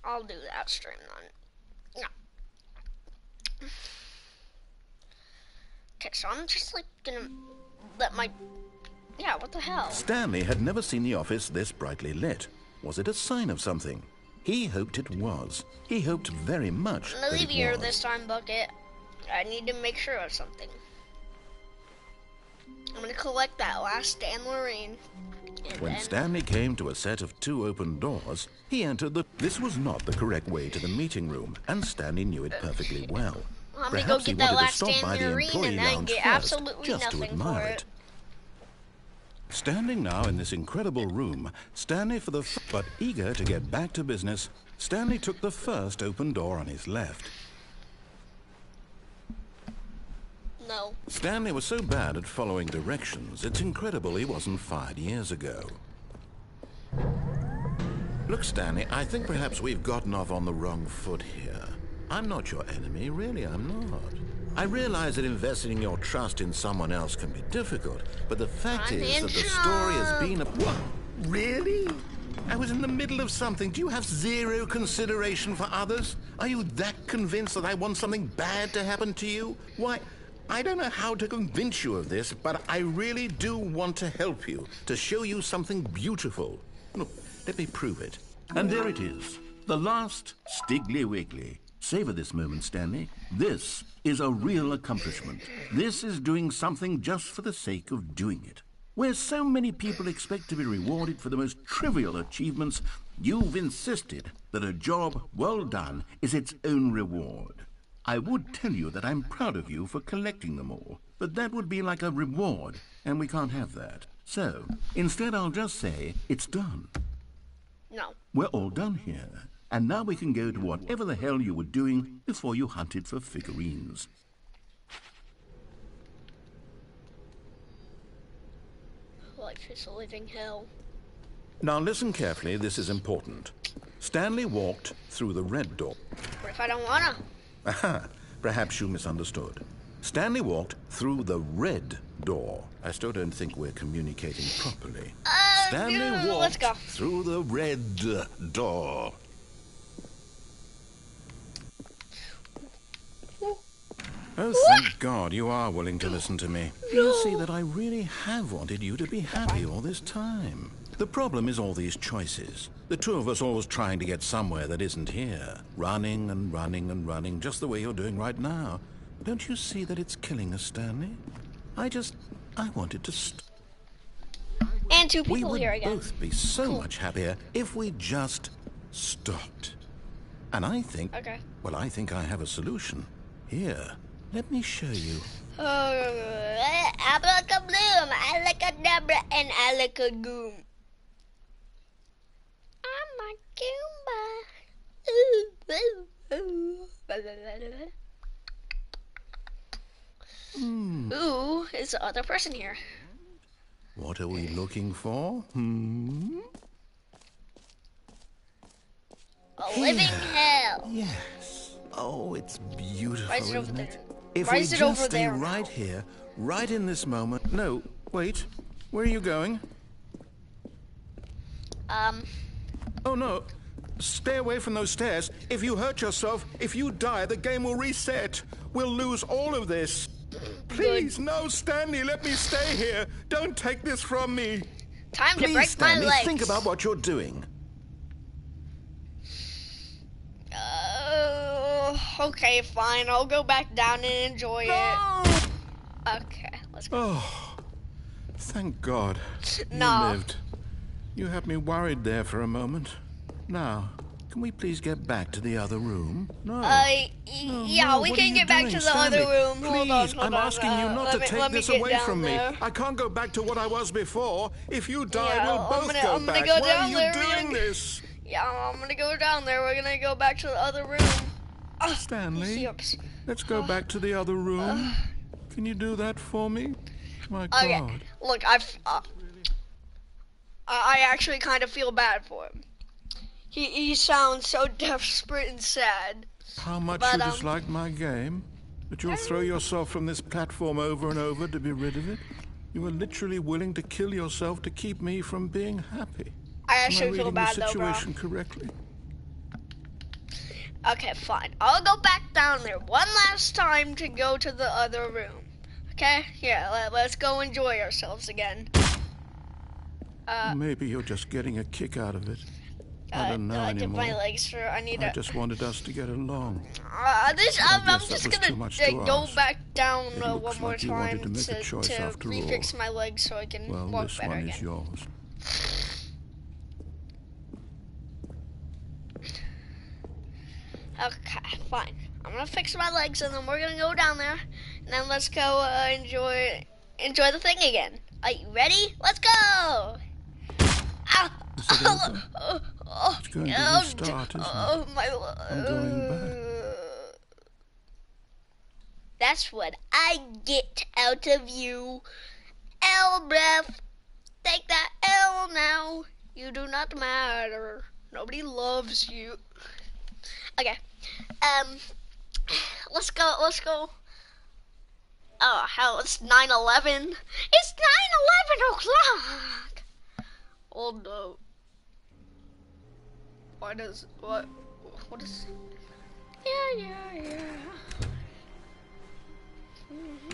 I'll do that stream then. Yeah. Okay, so I'm just like gonna let my. Yeah, what the hell? Stanley had never seen the office this brightly lit. Was it a sign of something? He hoped it was. He hoped very much I'm gonna that leave it you here was. this time, Bucket. I need to make sure of something. I'm gonna collect that last Dan Lorraine. When Stanley came to a set of 2 open doors, he entered the... This was not the correct way to the meeting room, and Stanley knew it perfectly well. I'm gonna go Perhaps he get that wanted to last stop Dan by the Lorraine employee and then lounge get first, absolutely just to nothing admire for it. it. Standing now in this incredible room, Stanley but eager to get back to business, Stanley took the first open door on his left. No. Stanley was so bad at following directions, it's incredible he wasn't fired years ago. Look, Stanley, I think perhaps we've gotten off on the wrong foot here. I'm not your enemy, really, I'm not. I realize that investing your trust in someone else can be difficult, but the fact is that the story has been a... What? Really? I was in the middle of something. Do you have zero consideration for others? Are you that convinced that I want something bad to happen to you? Why, I don't know how to convince you of this, but I really do want to help you, to show you something beautiful. Look, let me prove it. And there it is, the last Stiggly Wiggly. Savor this moment, Stanley. This is a real accomplishment. This is doing something just for the sake of doing it. Where so many people expect to be rewarded for the most trivial achievements, you've insisted that a job well done is its own reward. I would tell you that I'm proud of you for collecting them all, but that would be like a reward, and we can't have that. So, instead I'll just say, it's done. No. We're all done here. And now we can go to whatever the hell you were doing before you hunted for figurines. Life is a living hell. Now listen carefully, this is important. Stanley walked through the red door. What if I don't wanna? Aha, perhaps you misunderstood. Stanley walked through the red door. I still don't think we're communicating properly. Stanley let's go. walked through the red door. Oh, thank God you are willing to listen to me. You see that I really have wanted you to be happy all this time. The problem is all these choices. The two of us always trying to get somewhere that isn't here. Running and running and running, just the way you're doing right now. Don't you see that it's killing us, Stanley? I wanted to And 2 We people would here again. both be so much happier if we just stopped. And I think... Okay. Well, I think I have a solution. Here, let me show you. Abracabloom, alakadabra, and alakagoom. I'm a Goomba. Ooh, is the other person here? What are we looking for? A living hell. Yes. Oh, it's beautiful, Why is it over isn't there? it? If Why we is it just over stay there right now? here, right in this moment. No, wait. Where are you going? Oh, no. Stay away from those stairs. If you hurt yourself, if you die, the game will reset. We'll lose all of this. Please, no, Stanley, let me stay here. Don't take this from me. Time Please, to break Stanley, my legs. think about what you're doing. Okay, fine. I'll go back down and enjoy it. Okay, let's go. Oh, thank God. No. You lived. You had me worried there for a moment. Now, Can we please get back to the other room? No. Yeah, no, we what can are get you back doing, to the other Stanley? room. Please, Hold I'm on. asking you not to let take me this get away down from there. me. I can't go back to what I was before. If you die, Yeah, we'll both go I'm gonna back. go Why down are you there. doing this? Yeah, I'm gonna go down there. We're gonna go back to the other room. Stanley, Yucks. let's go back to the other room. Can you do that for me? My God. Okay, look, I actually kind of feel bad for him. He sounds so desperate and sad. How much But, you dislike my game? That you'll throw yourself from this platform over and over to be rid of it? You were literally willing to kill yourself to keep me from being happy. I Am I actually feel reading bad the though, bro. situation correctly? Okay, fine. I'll go back down there one last time to go to the other room. Okay? Yeah, let's go enjoy ourselves again. Maybe you're just getting a kick out of it. I don't know I did anymore. my legs, sir. I need I to. just wanted us to get along. I'm guess just that was too gonna much to go ask. back down It one looks more like you time wanted to make a choice to after all. refix my legs so I can Well, walk this better one again. is yours. Okay, fine. I'm gonna fix my legs and then we're gonna go down there and then let's go enjoy the thing again. Are you ready? Let's go! Is it over? It's going to restart, isn't it? I'm going back. That's what I get out of you. L breath. Take that L now. You do not matter. Nobody loves you. Okay. Let's go. Oh, hell, it's 9:11. It's 9:11 o'clock. Oh no. What is? Yeah.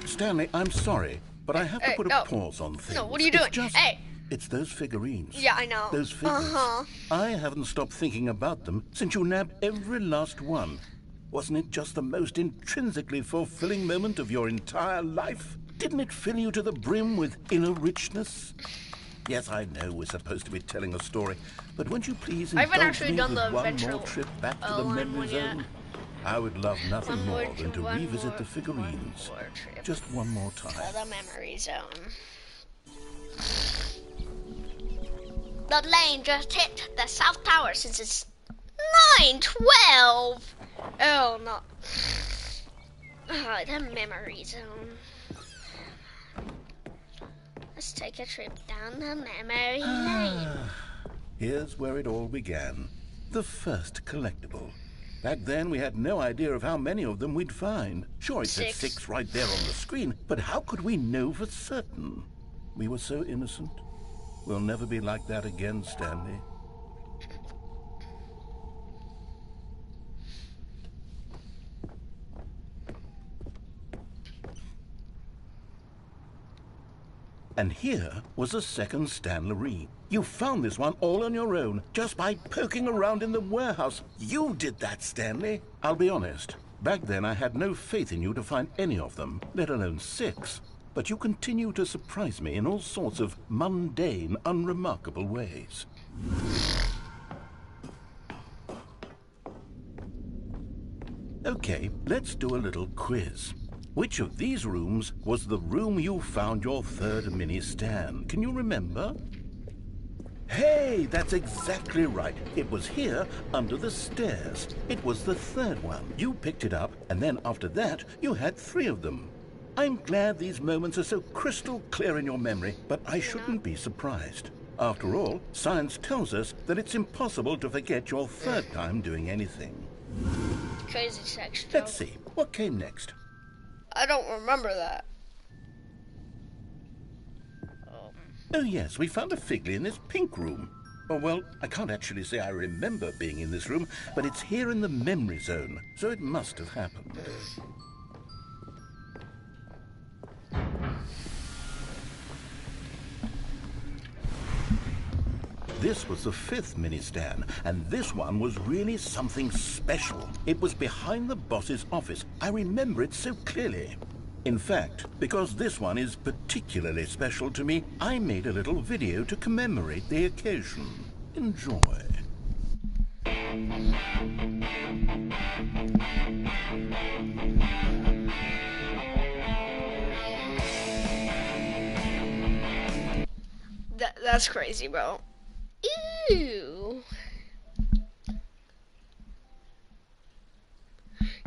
Stanley, I'm sorry, but I have to put a no. pause on things. No, what are you doing? Hey. It's those figurines. Yeah, I know. Those figures. Uh-huh. I haven't stopped thinking about them since you nabbed every last one. Wasn't it just the most intrinsically fulfilling moment of your entire life? Didn't it fill you to the brim with inner richness? Yes, I know we're supposed to be telling a story, but won't you please I haven't indulge actually me done with the one adventure more trip back to the line memory one yet. zone? I would love nothing One more more than to one revisit more- the figurines. one more trip. Just one more time. The memory zone. The lane just hit the South Tower since it's 9:12. Oh no. Oh, the memory zone. Let's take a trip down the memory lane. Here's where it all began. The first collectible. Back then, we had no idea of how many of them we'd find. Sure, it said 6 right there on the screen, but how could we know for certain? We were so innocent. We'll never be like that again, Stanley. And here was a second Stanley. You found this one all on your own, just by poking around in the warehouse. You did that, Stanley. I'll be honest. Back then, I had no faith in you to find any of them, let alone 6. But you continue to surprise me in all sorts of mundane, unremarkable ways. Okay, let's do a little quiz. Which of these rooms was the room you found your third mini Stan? Can you remember? Hey, that's exactly right. It was here, under the stairs. It was the third one. You picked it up, and then after that, you had 3 of them. I'm glad these moments are so crystal clear in your memory, but I shouldn't be surprised. After all, science tells us that it's impossible to forget your third time doing anything. Crazy sex joke. Let's see, what came next? I don't remember that. Oh yes, we found a Figley in this pink room. Oh well, I can't actually say I remember being in this room, but it's here in the memory zone, so it must have happened. This was the 5th mini Stan, and this one was really something special. It was behind the boss's office. I remember it so clearly. In fact, because this one is particularly special to me, I made a little video to commemorate the occasion. Enjoy. That's crazy, bro. Ew.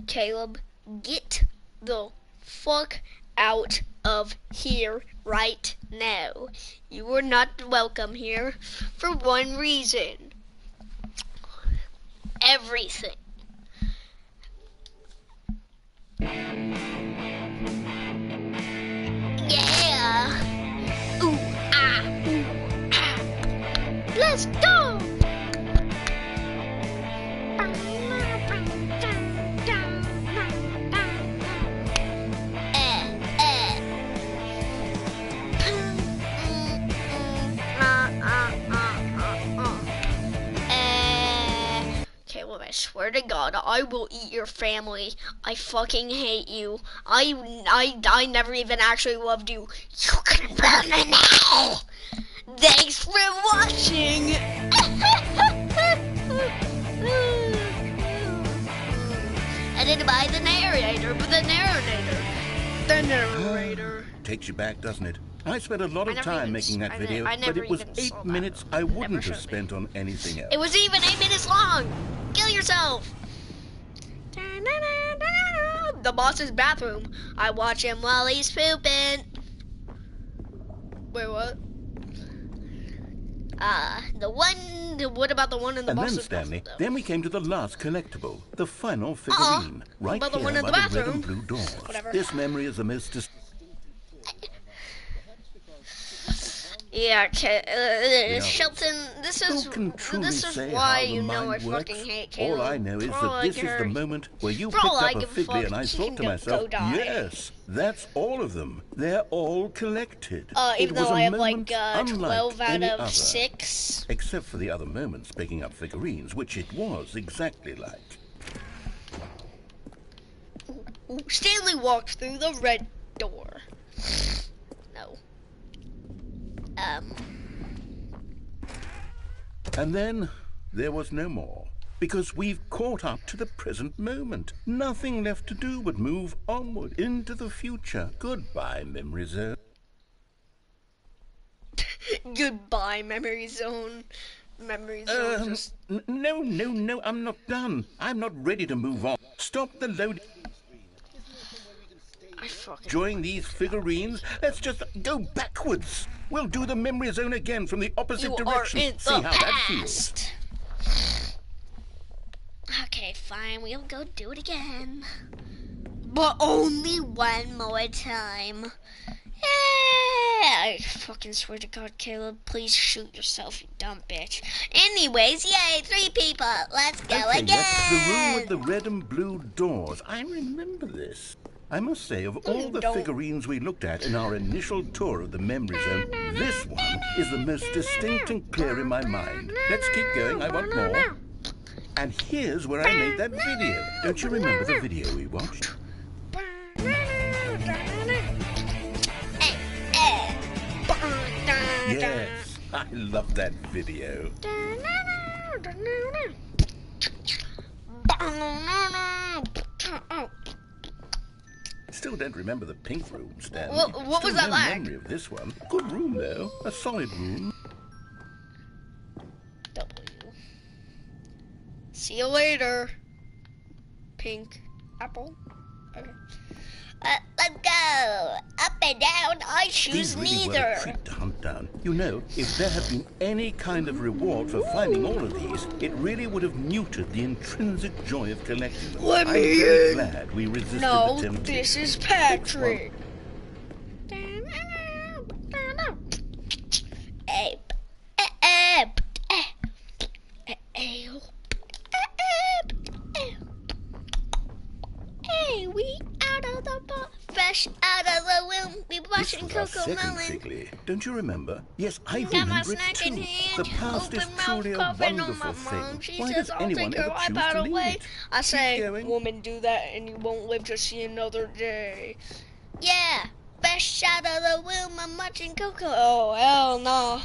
Caleb, get the fuck out of here right now. You are not welcome here for one reason. Everything. Yeah. Ooh, ah, ooh, ah. Let's go. Caleb, I swear to God, I will eat your family. I fucking hate you. I never even actually loved you. You can burn me now. Thanks for watching. Edited by the narrator, The narrator. Takes you back, doesn't it? I spent a lot of time making that video, I but never it was even 8 saw minutes that. I wouldn't Never have showed me. spent on anything else. It was even 8 minutes long. Kill yourself. The boss's bathroom. I watch him while he's pooping. Wait, what? What about the one in the And then, boss's Stanley, bathroom? then we came to the last collectible, the final figurine, right about the here one in by the the red bathroom? and blue doors. Whatever. This memory is the most Yeah, Shelton, this is Who can truly say why how the you know I mind works? fucking hate Caleb. All I know is For all that I this is care- the moment where you for picked all I up a give a figure fuck, and I he thought can to go myself, die. yes, that's all of them. They're all collected. Even it was though a I have moment like unlike 12 out any of other, 6. except for the other moments picking up figurines, which it was exactly like. Stanley walked through the red door. No. And then there was no more, because we've caught up to the present moment. Nothing left to do but move onward into the future. Goodbye, Memory Zone. Goodbye, memory zone. Memory zone just... No, I'm not done. I'm not ready to move on. Stop the load. I fucking... Enjoying these figurines? Let's just go backwards. We'll do the Memory Zone again from the opposite You direction. are in See the how that feels. past. Okay, fine. We'll go do it again. But only one more time. I fucking swear to God, Caleb, please shoot yourself, you dumb bitch. Anyways, yay, 3 people. Let's go Okay, again. that's the room with the red and blue doors. I remember this. I must say, of all the don't. figurines we looked at in our initial tour of the Memory Zone, this one is the most distinct and clear in my mind. Let's keep going, I want more. And here's where I made that video. Don't you remember the video we watched? Yes, I love that video. Still don't remember the pink room, Stanley. What was Still that no like? memory of this one. Good room, though. A solid room. W. See you later. Pink apple. Okay. Let's go. Up and down. I choose These really were neither. a treat to hunt down. You know, if there had been any kind of reward for finding all of these, it really would have muted the intrinsic joy of collecting them. Let I'm me very in. glad we resisted No, the temptation. this is Patrick. Hey, we out of the box, fresh out of the womb. We This watching was our Coco second Melon. Figley. Don't you remember? Yes, I Got my remember it snack in too. hand, The past is open mouth, truly a coughing on wonderful my mom. thing. She Why says does I'll anyone take her ever choose iPad to leave away. it? I say, going. woman, do that and you won't live to see another day. Yeah, fresh out of the womb, I'm watching Coco. Oh, hell no.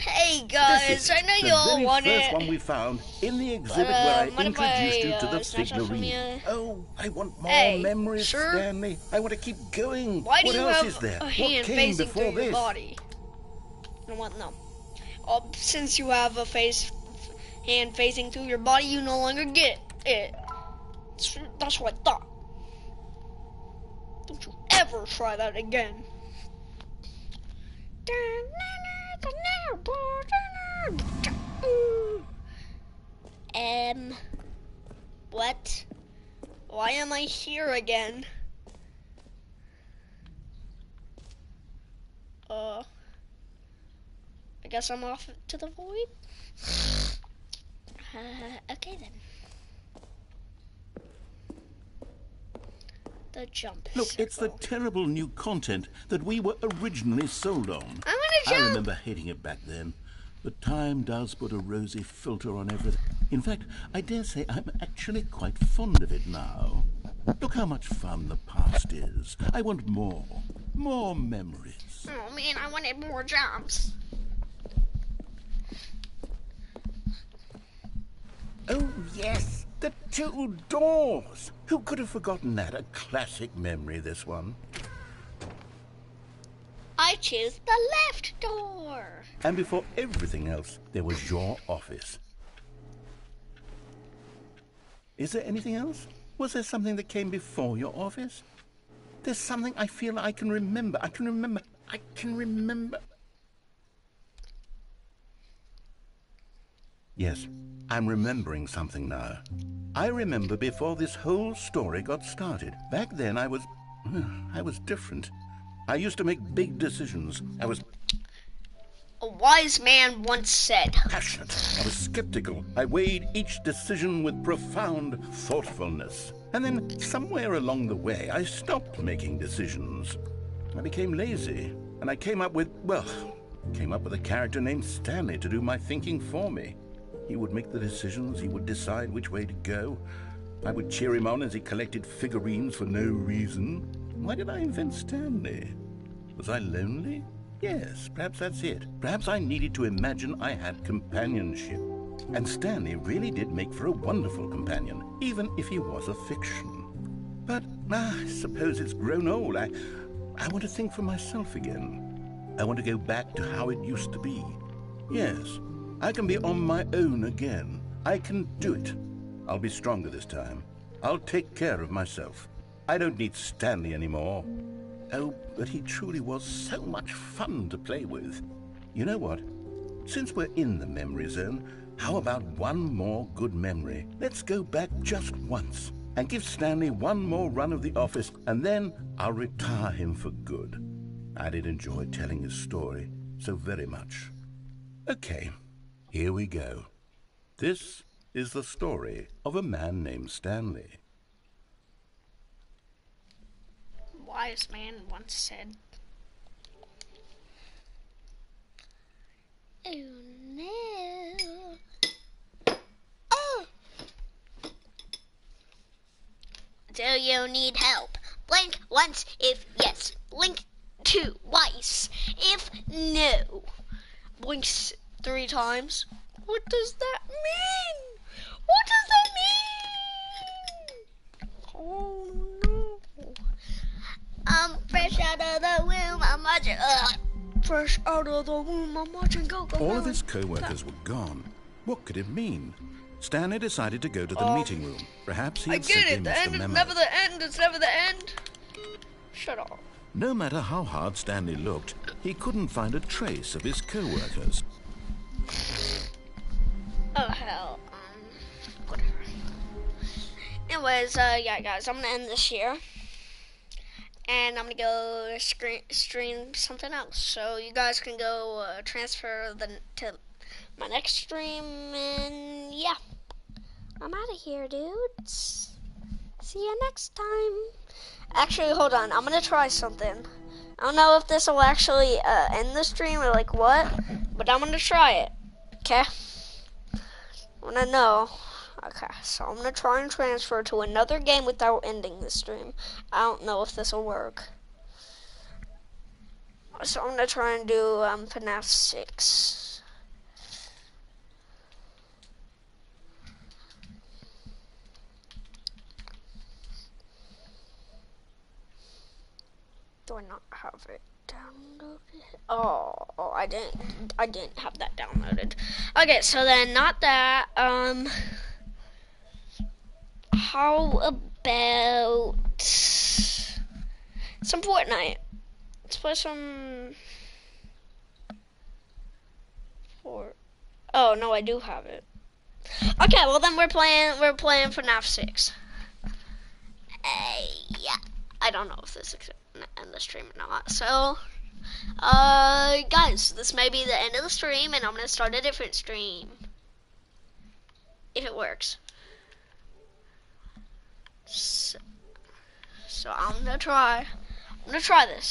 Hey This guys, is I know the you all very want first it. one we found in the exhibit But, where I mind if introduced you to the snatch that from figurine. you? Oh, I want more Hey, memories, sir? Stanley. I want to keep going. Why do what you else have is there? a What hand came facing before through your this? body? You know what? No. Since you have a hand facing through your body, you no longer get it. That's what I thought. Don't you ever try that again. What? Why am I here again? I guess I'm off to the void. Okay then. The jump. Look, it's the circle. terrible new content that we were originally sold on. I'm gonna I jump. remember hating it back then. But time does put a rosy filter on everything. In fact, I dare say I'm actually quite fond of it now. Look how much fun the past is. I want more. More memories. Oh man, I wanted more jumps. Oh, yes. The two doors. Who could have forgotten that? A classic memory, this one. I choose the left door. And before everything else, there was your office. Is there anything else? Was there something that came before your office? There's something I feel I can remember. I can remember. Yes, I'm remembering something now. I remember before this whole story got started. Back then I was different. I used to make big decisions. I was A wise man once said. passionate. I was skeptical. I weighed each decision with profound thoughtfulness. And then somewhere along the way, I stopped making decisions. I became lazy. And I came up with a character named Stanley to do my thinking for me. He would make the decisions. He would decide which way to go. I would cheer him on as he collected figurines for no reason. Why did I invent Stanley? Was I lonely? Yes, perhaps that's it. Perhaps I needed to imagine I had companionship. And Stanley really did make for a wonderful companion, even if he was a fiction. But I suppose it's grown old. I want to think for myself again. I want to go back to how it used to be. Yes, I can be on my own again. I can do it. I'll be stronger this time. I'll take care of myself. I don't need Stanley anymore. Oh, but he truly was so much fun to play with. You know what? Since we're in the memory zone, how about one more good memory? Let's go back just once and give Stanley one more run of the office, and then I'll retire him for good. I did enjoy telling his story so very much. Okay, here we go. This is the story of a man named Stanley. Wise man once said. Oh no. Oh! Do you need help? Blink once if yes. Blink twice if no. Blink 3 times. What does that mean? What does that mean? Oh no. I'm fresh out of the womb, I'm watching, fresh out of the womb, I'm watching Coco. All of his co-workers were gone. What could it mean? Stanley decided to go to the meeting room. Perhaps he I had get simply it, the missed end the is memo. never the end, it's never the end. Shut up. No matter how hard Stanley looked, he couldn't find a trace of his co-workers. Oh hell, whatever. Anyways, yeah guys, I'm gonna end this here. And I'm gonna go stream something else, so you guys can go transfer to my next stream, and yeah, I'm out of here, dudes. See you next time. Actually, hold on, I'm gonna try something. I don't know if this will actually end the stream or like what, but I'm gonna try it. Okay, I wanna know. Okay, so I'm gonna try and transfer to another game without ending the stream. I don't know if this will work. So I'm gonna try and do FNAF 6. Do I not have it downloaded? Oh, I didn't have that downloaded. Okay, so then not that. How about some Fortnite? Let's play some. Oh no, I do have it. Okay, well then we're playing FNAF 6. Yeah, I don't know if this is in the stream or not. So, guys, this may be the end of the stream, and I'm gonna start a different stream if it works. So I'm gonna try this.